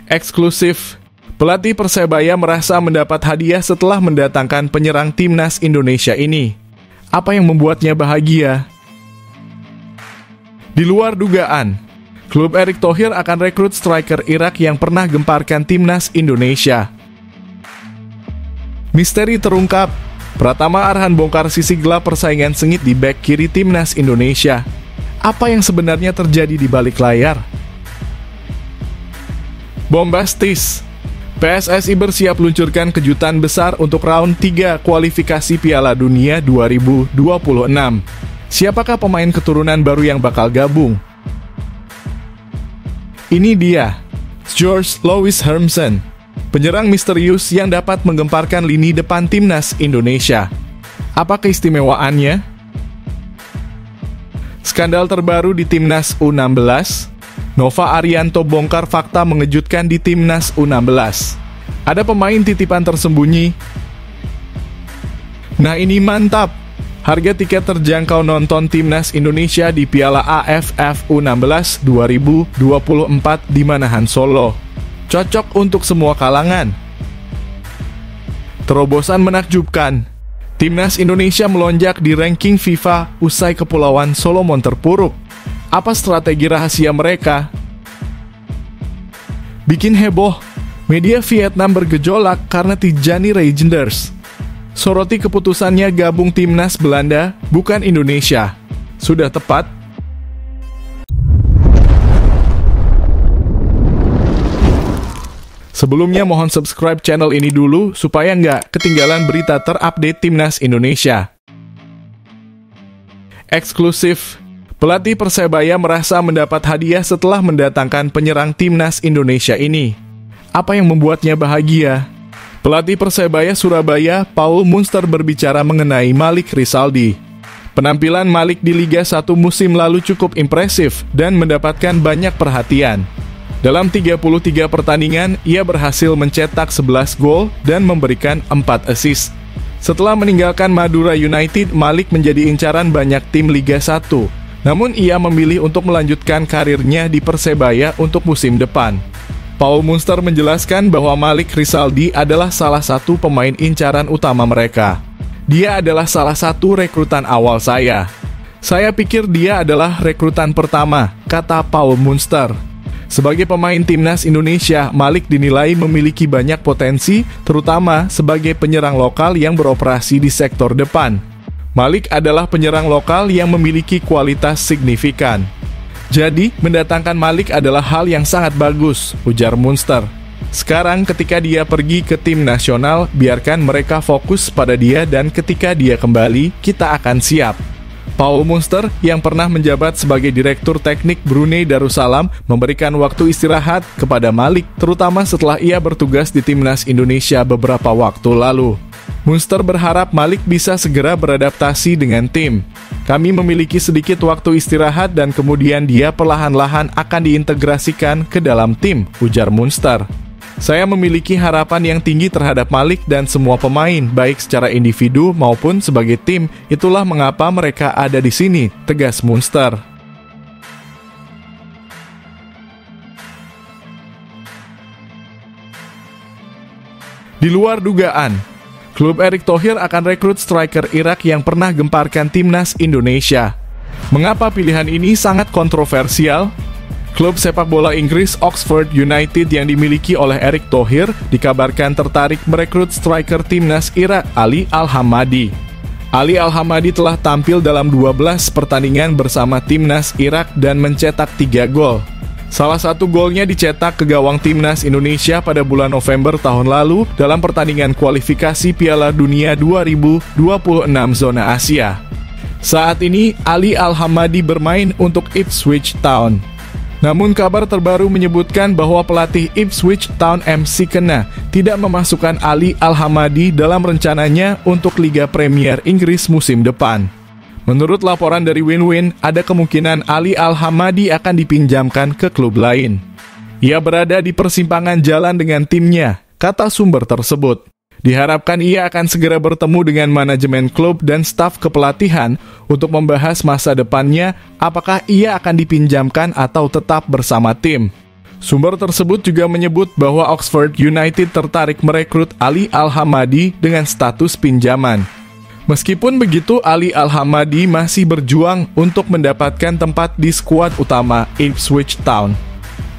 Eksklusif, pelatih Persebaya merasa mendapat hadiah setelah mendatangkan penyerang timnas Indonesia ini. Apa yang membuatnya bahagia? Di luar dugaan, klub Erick Thohir akan rekrut striker Irak yang pernah gemparkan timnas Indonesia. Misteri terungkap, Pratama Arhan bongkar sisi gelap persaingan sengit di bek kiri timnas Indonesia. Apa yang sebenarnya terjadi di balik layar? Bombastis, PSSI bersiap luncurkan kejutan besar untuk round 3 kualifikasi Piala Dunia 2026. Siapakah pemain keturunan baru yang bakal gabung? Ini dia, George Louis Hermsen, penyerang misterius yang dapat menggemparkan lini depan timnas Indonesia. Apa keistimewaannya? Skandal terbaru di timnas U16, Nova Arianto bongkar fakta mengejutkan di timnas U16. Ada pemain titipan tersembunyi. Nah ini mantap, harga tiket terjangkau nonton timnas Indonesia di Piala AFF U16 2024 di Manahan Solo. Cocok untuk semua kalangan. Terobosan menakjubkan, timnas Indonesia melonjak di ranking FIFA usai Kepulauan Solomon terpuruk. Apa strategi rahasia mereka? Bikin heboh, media Vietnam bergejolak karena Tijani Reijnders. Soroti keputusannya gabung timnas Belanda, bukan Indonesia. Sudah tepat? Sebelumnya mohon subscribe channel ini dulu supaya nggak ketinggalan berita terupdate timnas Indonesia. Eksklusif, pelatih Persebaya merasa mendapat hadiah setelah mendatangkan penyerang timnas Indonesia ini. Apa yang membuatnya bahagia? Pelatih Persebaya Surabaya, Paul Munster berbicara mengenai Malik Rizaldi. Penampilan Malik di Liga 1 musim lalu cukup impresif dan mendapatkan banyak perhatian. Dalam 33 pertandingan, ia berhasil mencetak 11 gol dan memberikan 4 assist. Setelah meninggalkan Madura United, Malik menjadi incaran banyak tim Liga 1. Namun ia memilih untuk melanjutkan karirnya di Persebaya untuk musim depan. Paul Munster menjelaskan bahwa Malik Rizaldi adalah salah satu pemain incaran utama mereka. Dia adalah salah satu rekrutan awal saya. Saya pikir dia adalah rekrutan pertama, kata Paul Munster. Sebagai pemain timnas Indonesia, Malik dinilai memiliki banyak potensi, terutama sebagai penyerang lokal yang beroperasi di sektor depan. Malik adalah penyerang lokal yang memiliki kualitas signifikan. Jadi, mendatangkan Malik adalah hal yang sangat bagus, ujar Munster. Sekarang ketika dia pergi ke tim nasional, biarkan mereka fokus pada dia dan ketika dia kembali, kita akan siap. Paul Munster yang pernah menjabat sebagai Direktur Teknik Brunei Darussalam memberikan waktu istirahat kepada Malik, terutama setelah ia bertugas di timnas Indonesia beberapa waktu lalu. Munster berharap Malik bisa segera beradaptasi dengan tim. Kami memiliki sedikit waktu istirahat dan kemudian dia perlahan-lahan akan diintegrasikan ke dalam tim, ujar Munster. Saya memiliki harapan yang tinggi terhadap Malik dan semua pemain, baik secara individu maupun sebagai tim. Itulah mengapa mereka ada di sini, tegas Munster. Di luar dugaan, klub Erick Thohir akan rekrut striker Irak yang pernah gemparkan timnas Indonesia. Mengapa pilihan ini sangat kontroversial? Klub sepak bola Inggris Oxford United yang dimiliki oleh Erick Thohir dikabarkan tertarik merekrut striker timnas Irak Ali Al-Hamadi. Ali Al-Hamadi telah tampil dalam 12 pertandingan bersama timnas Irak dan mencetak 3 gol. Salah satu golnya dicetak ke gawang timnas Indonesia pada bulan November tahun lalu dalam pertandingan kualifikasi Piala Dunia 2026 zona Asia. Saat ini Ali Al-Hamadi bermain untuk Ipswich Town. Namun kabar terbaru menyebutkan bahwa pelatih Ipswich Town MC Kena tidak memasukkan Ali Al-Hamadi dalam rencananya untuk Liga Premier Inggris musim depan. Menurut laporan dari Win-Win, ada kemungkinan Ali Al-Hamadi akan dipinjamkan ke klub lain. Ia berada di persimpangan jalan dengan timnya, kata sumber tersebut. Diharapkan ia akan segera bertemu dengan manajemen klub dan staf kepelatihan untuk membahas masa depannya, apakah ia akan dipinjamkan atau tetap bersama tim. Sumber tersebut juga menyebut bahwa Oxford United tertarik merekrut Ali Al-Hamadi dengan status pinjaman. Meskipun begitu, Ali Al-Hamadi masih berjuang untuk mendapatkan tempat di skuad utama Ipswich Town.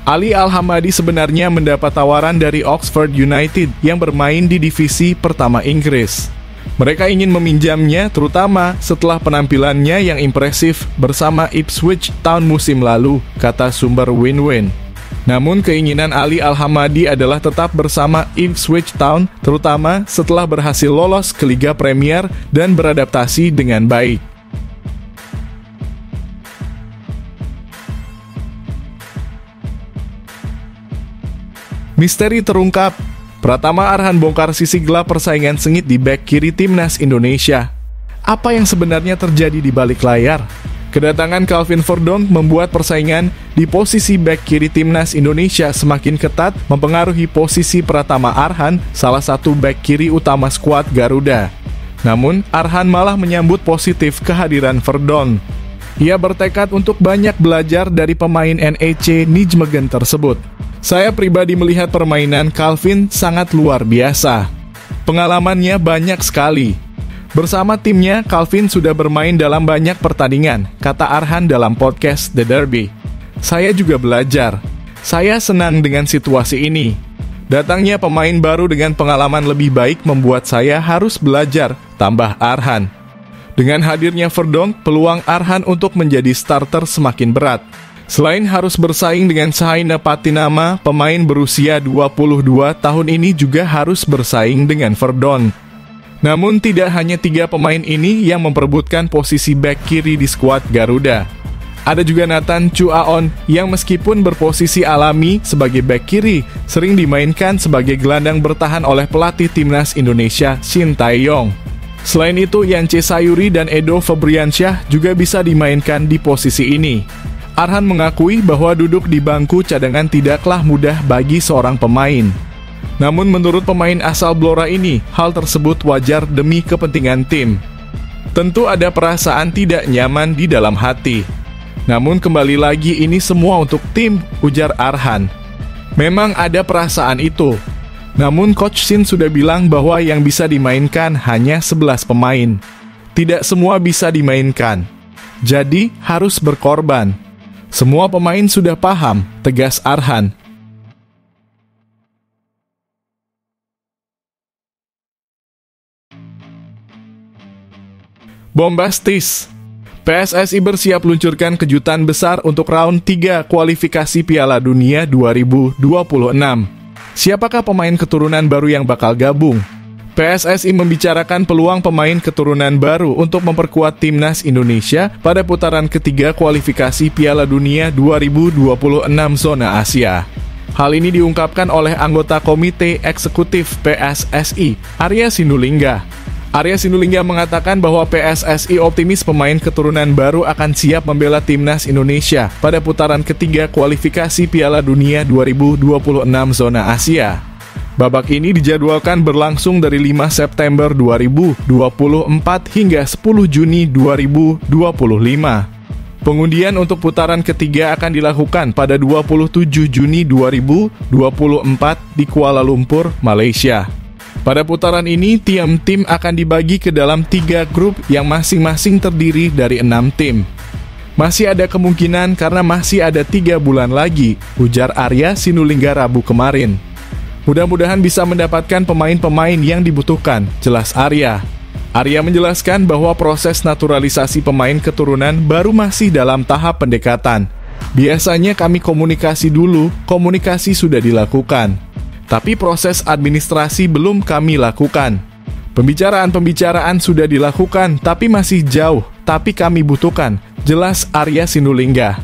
Ali Al-Hamadi sebenarnya mendapat tawaran dari Oxford United yang bermain di divisi pertama Inggris. Mereka ingin meminjamnya terutama setelah penampilannya yang impresif bersama Ipswich Town musim lalu, kata sumber Win-Win. Namun keinginan Ali Al-Hamadi adalah tetap bersama Ipswich Town, terutama setelah berhasil lolos ke Liga Premier dan beradaptasi dengan baik. Misteri terungkap, Pratama Arhan bongkar sisi gelap persaingan sengit di bek kiri timnas Indonesia. Apa yang sebenarnya terjadi di balik layar? Kedatangan Calvin Verdonk membuat persaingan di posisi bek kiri timnas Indonesia semakin ketat, mempengaruhi posisi Pratama Arhan, salah satu bek kiri utama skuad Garuda. Namun, Arhan malah menyambut positif kehadiran Verdonk. Ia bertekad untuk banyak belajar dari pemain NEC Nijmegen tersebut. Saya pribadi melihat permainan Calvin sangat luar biasa. Pengalamannya banyak sekali. Bersama timnya, Calvin sudah bermain dalam banyak pertandingan, kata Arhan dalam podcast The Derby. Saya juga belajar. Saya senang dengan situasi ini. Datangnya pemain baru dengan pengalaman lebih baik membuat saya harus belajar, tambah Arhan. Dengan hadirnya Verdonk, peluang Arhan untuk menjadi starter semakin berat. Selain harus bersaing dengan Sahaina Patinama, pemain berusia 22 tahun ini juga harus bersaing dengan Verdonk. Namun tidak hanya 3 pemain ini yang memperebutkan posisi bek kiri di skuad Garuda. Ada juga Nathan Chuaon yang meskipun berposisi alami sebagai bek kiri, sering dimainkan sebagai gelandang bertahan oleh pelatih timnas Indonesia Shin Tae-yong. Selain itu, Yance Sayuri dan Edo Febriansyah juga bisa dimainkan di posisi ini. Arhan mengakui bahwa duduk di bangku cadangan tidaklah mudah bagi seorang pemain. Namun menurut pemain asal Blora ini, hal tersebut wajar demi kepentingan tim. Tentu ada perasaan tidak nyaman di dalam hati. Namun kembali lagi ini semua untuk tim, ujar Arhan. Memang ada perasaan itu. Namun Coach Shin sudah bilang bahwa yang bisa dimainkan hanya 11 pemain. Tidak semua bisa dimainkan. Jadi harus berkorban. Semua pemain sudah paham, tegas Arhan. Bombastis. PSSI bersiap luncurkan kejutan besar untuk round 3 kualifikasi Piala Dunia 2026. Siapakah pemain keturunan baru yang bakal gabung? PSSI membicarakan peluang pemain keturunan baru untuk memperkuat timnas Indonesia pada putaran ketiga kualifikasi Piala Dunia 2026 zona Asia. Hal ini diungkapkan oleh anggota Komite Eksekutif PSSI, Arya Sinulinga. Arya Sinulinga mengatakan bahwa PSSI optimis pemain keturunan baru akan siap membela timnas Indonesia pada putaran ketiga kualifikasi Piala Dunia 2026 zona Asia. Babak ini dijadwalkan berlangsung dari 5 September 2024 hingga 10 Juni 2025. Pengundian untuk putaran ketiga akan dilakukan pada 27 Juni 2024 di Kuala Lumpur, Malaysia. Pada putaran ini, tim akan dibagi ke dalam 3 grup yang masing-masing terdiri dari 6 tim. Masih ada kemungkinan karena masih ada 3 bulan lagi, ujar Arya Sinulinga Rabu kemarin. Mudah-mudahan bisa mendapatkan pemain-pemain yang dibutuhkan, jelas Arya. Arya menjelaskan bahwa proses naturalisasi pemain keturunan baru masih dalam tahap pendekatan. Biasanya kami komunikasi dulu, komunikasi sudah dilakukan. Tapi proses administrasi belum kami lakukan. Pembicaraan sudah dilakukan, tapi masih jauh, tapi kami butuhkan, jelas Arya Sinulinga.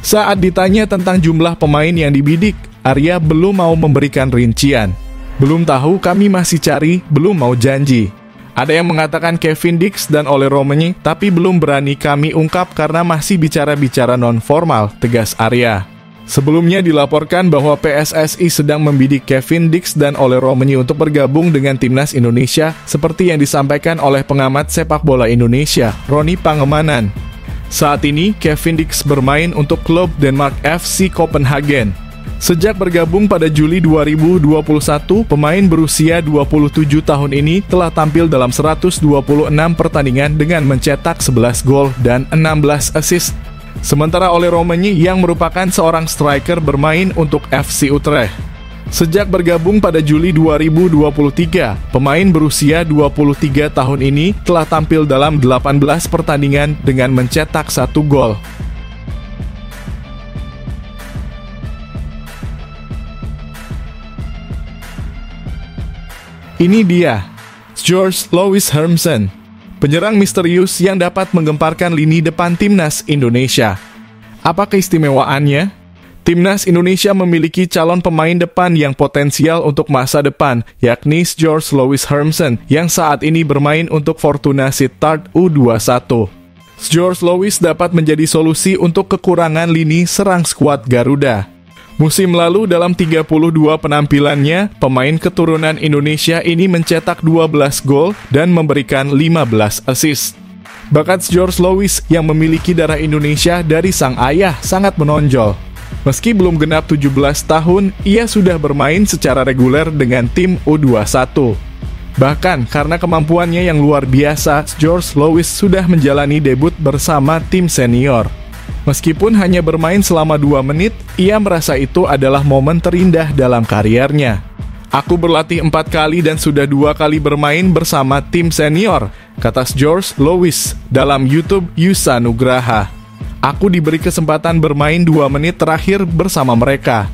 Saat ditanya tentang jumlah pemain yang dibidik, Arya belum mau memberikan rincian. Belum tahu, kami masih cari, belum mau janji. Ada yang mengatakan Kevin Dix dan Ole Romeni, tapi belum berani kami ungkap karena masih bicara-bicara non-formal, tegas Arya. Sebelumnya dilaporkan bahwa PSSI sedang membidik Kevin Dix dan Ole Romeni untuk bergabung dengan timnas Indonesia seperti yang disampaikan oleh pengamat sepak bola Indonesia, Roni Pangemanan. Saat ini, Kevin Dix bermain untuk klub Denmark FC Copenhagen. Sejak bergabung pada Juli 2021, pemain berusia 27 tahun ini telah tampil dalam 126 pertandingan dengan mencetak 11 gol dan 16 assist. Sementara Ole Roemeny yang merupakan seorang striker bermain untuk FC Utrecht. Sejak bergabung pada Juli 2023, pemain berusia 23 tahun ini telah tampil dalam 18 pertandingan dengan mencetak 1 gol. Ini dia, George Louis Hermsen, penyerang misterius yang dapat menggemparkan lini depan Timnas Indonesia. Apa keistimewaannya? Timnas Indonesia memiliki calon pemain depan yang potensial untuk masa depan, yakni George Louis Hermsen yang saat ini bermain untuk Fortuna Sittard U21. George Louis dapat menjadi solusi untuk kekurangan lini serang skuad Garuda. Musim lalu dalam 32 penampilannya, pemain keturunan Indonesia ini mencetak 12 gol dan memberikan 15 assist. Bakat George Louis yang memiliki darah Indonesia dari sang ayah sangat menonjol. Meski belum genap 17 tahun, ia sudah bermain secara reguler dengan tim U21. Bahkan karena kemampuannya yang luar biasa, George Louis sudah menjalani debut bersama tim senior. Meskipun hanya bermain selama 2 menit, ia merasa itu adalah momen terindah dalam kariernya. Aku berlatih 4 kali dan sudah 2 kali bermain bersama tim senior, kata George Louis dalam YouTube Yusa Nugraha. Aku diberi kesempatan bermain 2 menit terakhir bersama mereka.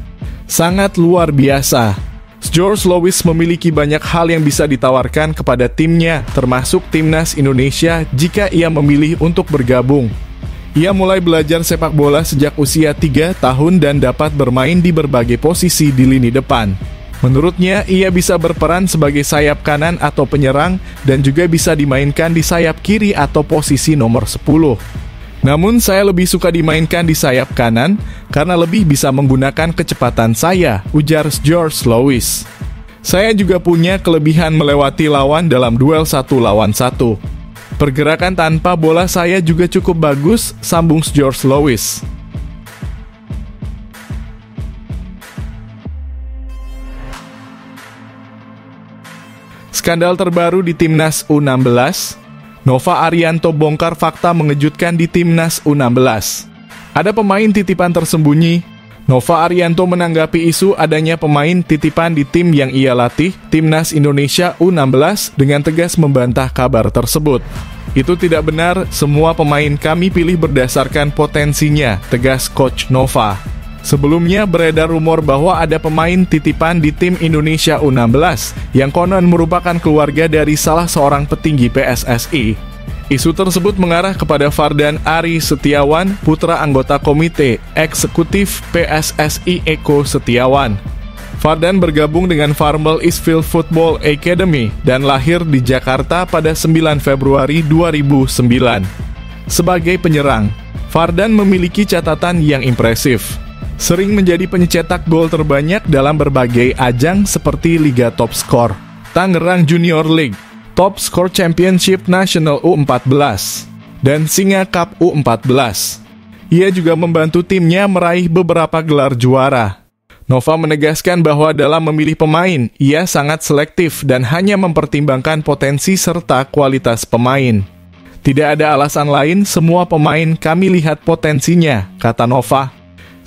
Sangat luar biasa. George Louis memiliki banyak hal yang bisa ditawarkan kepada timnya, termasuk Timnas Indonesia jika ia memilih untuk bergabung. Ia mulai belajar sepak bola sejak usia 3 tahun dan dapat bermain di berbagai posisi di lini depan. Menurutnya, ia bisa berperan sebagai sayap kanan atau penyerang dan juga bisa dimainkan di sayap kiri atau posisi nomor 10. Namun, saya lebih suka dimainkan di sayap kanan karena lebih bisa menggunakan kecepatan saya, ujar George Louis. Saya juga punya kelebihan melewati lawan dalam duel 1 lawan 1. Pergerakan tanpa bola saya juga cukup bagus, sambung George Louis. Skandal terbaru di Timnas U16, Nova Arianto bongkar fakta mengejutkan di Timnas U16. Ada pemain titipan tersembunyi. Nova Arianto menanggapi isu adanya pemain titipan di tim yang ia latih, Timnas Indonesia U16, dengan tegas membantah kabar tersebut. Itu tidak benar, semua pemain kami pilih berdasarkan potensinya, tegas Coach Nova. Sebelumnya beredar rumor bahwa ada pemain titipan di tim Indonesia U16 yang konon merupakan keluarga dari salah seorang petinggi PSSI. Isu tersebut mengarah kepada Fardan Ari Setiawan, putra anggota komite eksekutif PSSI Eko Setiawan. Fardan bergabung dengan Farmel Eastfield Football Academy dan lahir di Jakarta pada 9 Februari 2009. Sebagai penyerang, Fardan memiliki catatan yang impresif. Sering menjadi pencetak gol terbanyak dalam berbagai ajang seperti Liga Top Skor, Tangerang Junior League, Top Skor Championship National U14, dan Singa Cup U14. Ia juga membantu timnya meraih beberapa gelar juara. Nova menegaskan bahwa dalam memilih pemain, ia sangat selektif dan hanya mempertimbangkan potensi serta kualitas pemain. Tidak ada alasan lain, semua pemain kami lihat potensinya, kata Nova.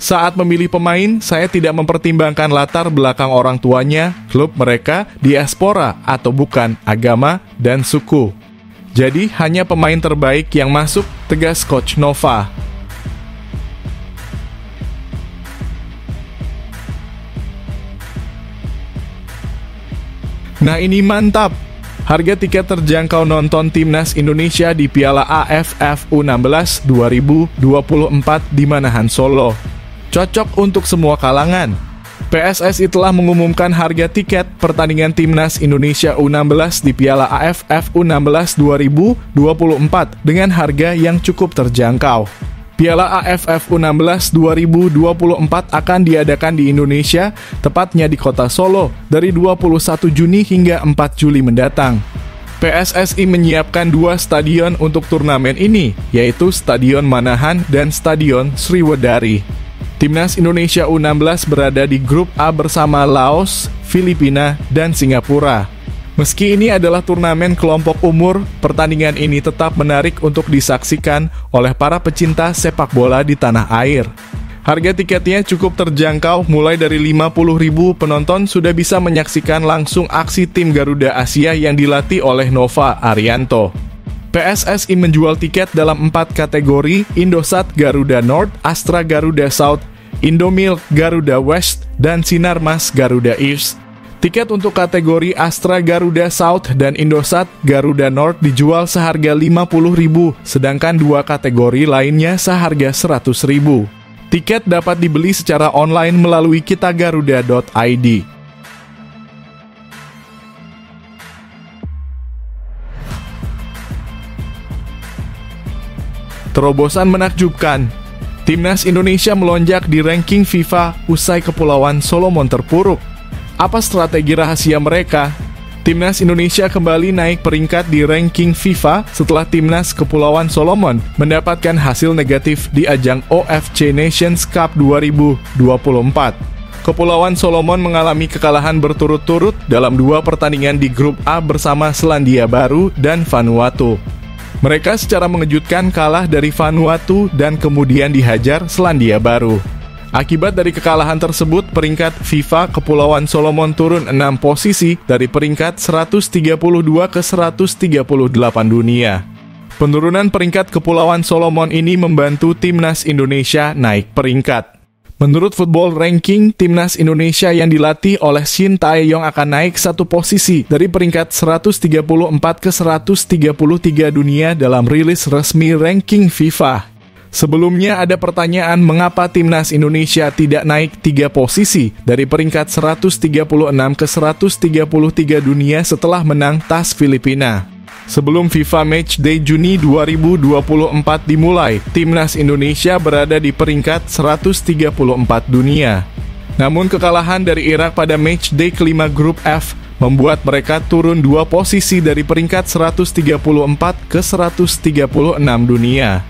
Saat memilih pemain, saya tidak mempertimbangkan latar belakang orang tuanya, klub mereka, diaspora atau bukan, agama, dan suku. Jadi, hanya pemain terbaik yang masuk, tegas Coach Nova. Nah ini mantap! Harga tiket terjangkau nonton Timnas Indonesia di Piala AFF U16 2024 di Manahan Solo. Cocok untuk semua kalangan. PSSI telah mengumumkan harga tiket pertandingan Timnas Indonesia U16 di Piala AFF U16 2024 dengan harga yang cukup terjangkau. Piala AFF U16 2024 akan diadakan di Indonesia, tepatnya di kota Solo, dari 21 Juni hingga 4 Juli mendatang. PSSI menyiapkan 2 stadion untuk turnamen ini, yaitu Stadion Manahan dan Stadion Sriwedari. Timnas Indonesia U16 berada di grup A bersama Laos, Filipina, dan Singapura. Meski ini adalah turnamen kelompok umur, pertandingan ini tetap menarik untuk disaksikan oleh para pecinta sepak bola di tanah air. Harga tiketnya cukup terjangkau, mulai dari 50.000 penonton sudah bisa menyaksikan langsung aksi tim Garuda Asia yang dilatih oleh Nova Arianto. PSSI menjual tiket dalam 4 kategori: Indosat Garuda North, Astra Garuda South, Indomilk Garuda West, dan Sinarmas Garuda East. Tiket untuk kategori Astra Garuda South dan Indosat Garuda North dijual seharga 50.000, sedangkan 2 kategori lainnya seharga 100.000. Tiket dapat dibeli secara online melalui kitagaruda.id. Terobosan menakjubkan. Timnas Indonesia melonjak di ranking FIFA usai Kepulauan Solomon terpuruk. Apa strategi rahasia mereka? Timnas Indonesia kembali naik peringkat di ranking FIFA setelah Timnas Kepulauan Solomon mendapatkan hasil negatif di ajang OFC Nations Cup 2024. Kepulauan Solomon mengalami kekalahan berturut-turut dalam 2 pertandingan di grup A bersama Selandia Baru dan Vanuatu. Mereka secara mengejutkan kalah dari Vanuatu dan kemudian dihajar Selandia Baru. Akibat dari kekalahan tersebut, peringkat FIFA Kepulauan Solomon turun 6 posisi dari peringkat 132 ke 138 dunia. Penurunan peringkat Kepulauan Solomon ini membantu Timnas Indonesia naik peringkat. Menurut Football Ranking, Timnas Indonesia yang dilatih oleh Shin Tae-yong akan naik 1 posisi dari peringkat 134 ke 133 dunia dalam rilis resmi ranking FIFA. Sebelumnya ada pertanyaan mengapa Timnas Indonesia tidak naik 3 posisi dari peringkat 136 ke 133 dunia setelah menang tas Filipina. Sebelum FIFA Matchday Juni 2024 dimulai, Timnas Indonesia berada di peringkat 134 dunia. Namun kekalahan dari Irak pada Matchday kelima grup F membuat mereka turun 2 posisi dari peringkat 134 ke 136 dunia.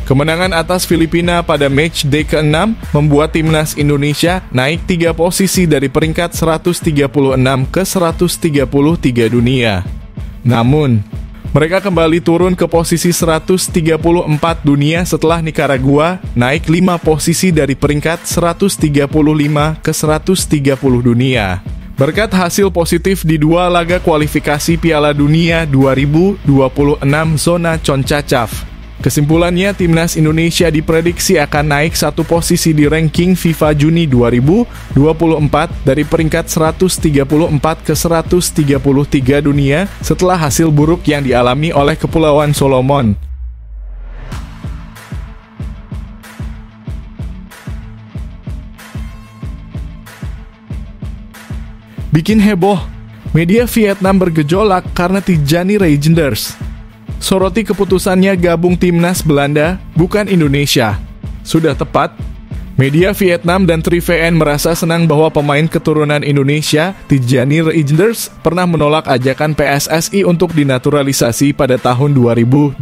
Kemenangan atas Filipina pada Matchday ke-6 membuat Timnas Indonesia naik 3 posisi dari peringkat 136 ke 133 dunia. Namun, mereka kembali turun ke posisi 134 dunia setelah Nicaragua naik 5 posisi dari peringkat 135 ke 130 dunia. Berkat hasil positif di 2 laga kualifikasi Piala Dunia 2026 zona CONCACAF. Kesimpulannya, Timnas Indonesia diprediksi akan naik 1 posisi di ranking FIFA Juni 2024 dari peringkat 134 ke 133 dunia setelah hasil buruk yang dialami oleh Kepulauan Solomon. Bikin heboh, media Vietnam bergejolak karena Tijani Reijnders. Soroti keputusannya gabung Timnas Belanda, bukan Indonesia. Sudah tepat. Media Vietnam dan TriVN merasa senang bahwa pemain keturunan Indonesia, Tijani Reijnders, pernah menolak ajakan PSSI untuk dinaturalisasi pada tahun 2022.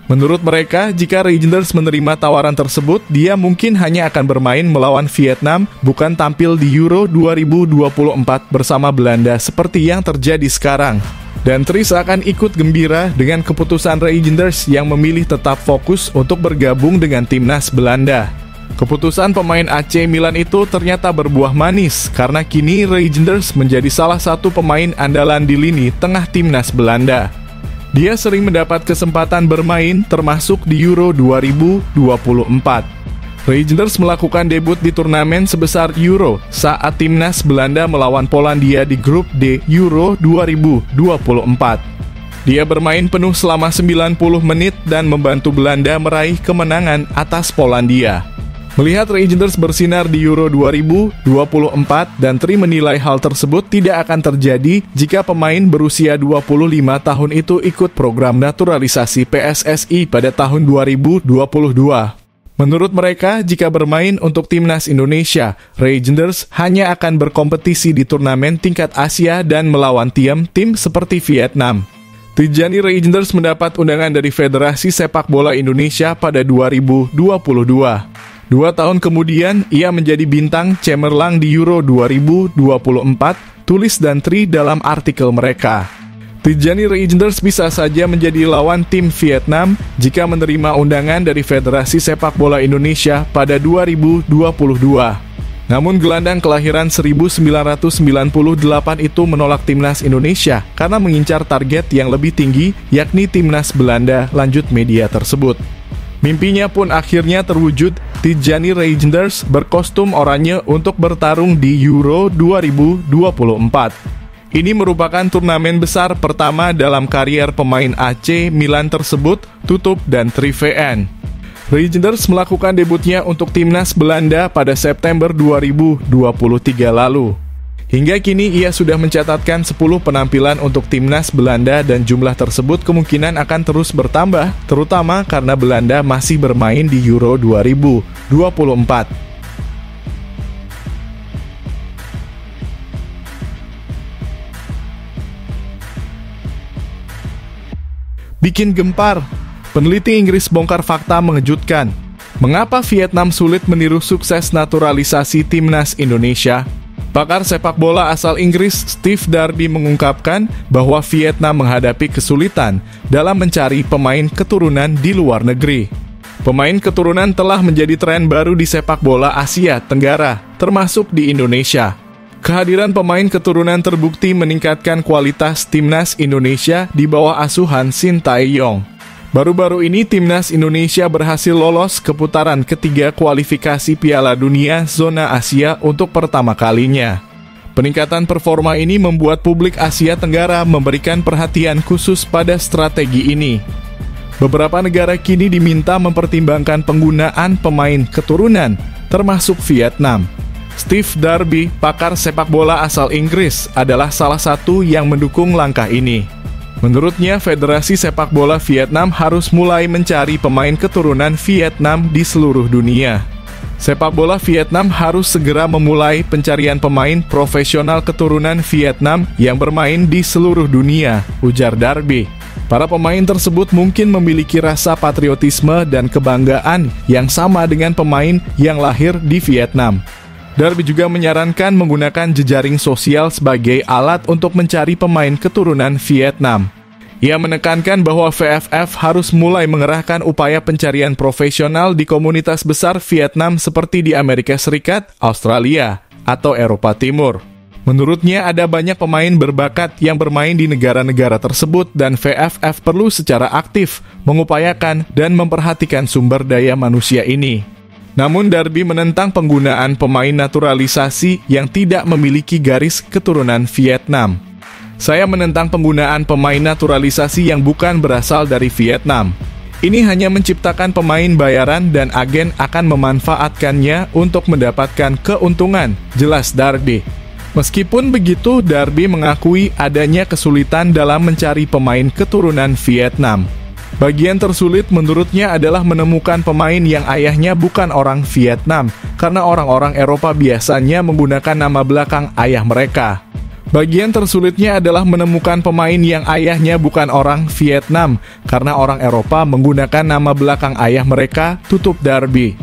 Menurut mereka, jika Reijnders menerima tawaran tersebut, dia mungkin hanya akan bermain melawan Vietnam, bukan tampil di Euro 2024 bersama Belanda seperti yang terjadi sekarang. Dan Tri seakan ikut gembira dengan keputusan Reijnders yang memilih tetap fokus untuk bergabung dengan Timnas Belanda. Keputusan pemain AC Milan itu ternyata berbuah manis karena kini Reijnders menjadi salah satu pemain andalan di lini tengah Timnas Belanda. Dia sering mendapat kesempatan bermain termasuk di Euro 2024. Reijnders melakukan debut di turnamen sebesar Euro saat Timnas Belanda melawan Polandia di grup D Euro 2024. Dia bermain penuh selama 90 menit dan membantu Belanda meraih kemenangan atas Polandia. Melihat Reijnders bersinar di Euro 2024 dan Tri menilai hal tersebut tidak akan terjadi jika pemain berusia 25 tahun itu ikut program naturalisasi PSSI pada tahun 2022. Menurut mereka, jika bermain untuk Timnas Indonesia, Reijnders hanya akan berkompetisi di turnamen tingkat Asia dan melawan tim seperti Vietnam. Tijani Reijnders mendapat undangan dari Federasi Sepak Bola Indonesia pada 2022. 2 tahun kemudian, ia menjadi bintang cemerlang di Euro 2024, tulis dan Tri dalam artikel mereka. Tidjani Reijnders bisa saja menjadi lawan tim Vietnam jika menerima undangan dari Federasi Sepak Bola Indonesia pada 2022. Namun gelandang kelahiran 1998 itu menolak timnas Indonesia karena mengincar target yang lebih tinggi, yakni timnas Belanda, lanjut media tersebut. Mimpinya pun akhirnya terwujud. Tidjani Reijnders berkostum oranye untuk bertarung di Euro 2024. Ini merupakan turnamen besar pertama dalam karier pemain AC Milan tersebut, tutup dan 3VN. Reijnders melakukan debutnya untuk timnas Belanda pada September 2023 lalu. Hingga kini ia sudah mencatatkan 10 penampilan untuk timnas Belanda dan jumlah tersebut kemungkinan akan terus bertambah, terutama karena Belanda masih bermain di Euro 2024. Bikin gempar, peneliti Inggris bongkar fakta mengejutkan. Mengapa Vietnam sulit meniru sukses naturalisasi timnas Indonesia? Pakar sepak bola asal Inggris Steve Darby mengungkapkan bahwa Vietnam menghadapi kesulitan dalam mencari pemain keturunan di luar negeri. Pemain keturunan telah menjadi tren baru di sepak bola Asia Tenggara, termasuk di Indonesia. Kehadiran pemain keturunan terbukti meningkatkan kualitas timnas Indonesia di bawah asuhan Shin Tae-yong. Baru-baru ini timnas Indonesia berhasil lolos ke putaran ketiga kualifikasi Piala Dunia Zona Asia untuk pertama kalinya. Peningkatan performa ini membuat publik Asia Tenggara memberikan perhatian khusus pada strategi ini. Beberapa negara kini diminta mempertimbangkan penggunaan pemain keturunan, termasuk Vietnam. Steve Darby, pakar sepak bola asal Inggris, adalah salah satu yang mendukung langkah ini. Menurutnya, Federasi Sepak Bola Vietnam harus mulai mencari pemain keturunan Vietnam di seluruh dunia. Sepak bola Vietnam harus segera memulai pencarian pemain profesional keturunan Vietnam yang bermain di seluruh dunia, ujar Darby. Para pemain tersebut mungkin memiliki rasa patriotisme dan kebanggaan yang sama dengan pemain yang lahir di Vietnam. Darby juga menyarankan menggunakan jejaring sosial sebagai alat untuk mencari pemain keturunan Vietnam. Ia menekankan bahwa VFF harus mulai mengerahkan upaya pencarian profesional di komunitas besar Vietnam seperti di Amerika Serikat, Australia, atau Eropa Timur. Menurutnya ada banyak pemain berbakat yang bermain di negara-negara tersebut dan VFF perlu secara aktif mengupayakan dan memperhatikan sumber daya manusia ini. Namun Darby menentang penggunaan pemain naturalisasi yang tidak memiliki garis keturunan Vietnam. Saya menentang penggunaan pemain naturalisasi yang bukan berasal dari Vietnam. Ini hanya menciptakan pemain bayaran dan agen akan memanfaatkannya untuk mendapatkan keuntungan, jelas Darby. Meskipun begitu, Darby mengakui adanya kesulitan dalam mencari pemain keturunan Vietnam. Bagian tersulit menurutnya adalah menemukan pemain yang ayahnya bukan orang Vietnam, karena orang-orang Eropa biasanya menggunakan nama belakang ayah mereka. Bagian tersulitnya adalah menemukan pemain yang ayahnya bukan orang Vietnam, karena orang Eropa menggunakan nama belakang ayah mereka, tutup Darby.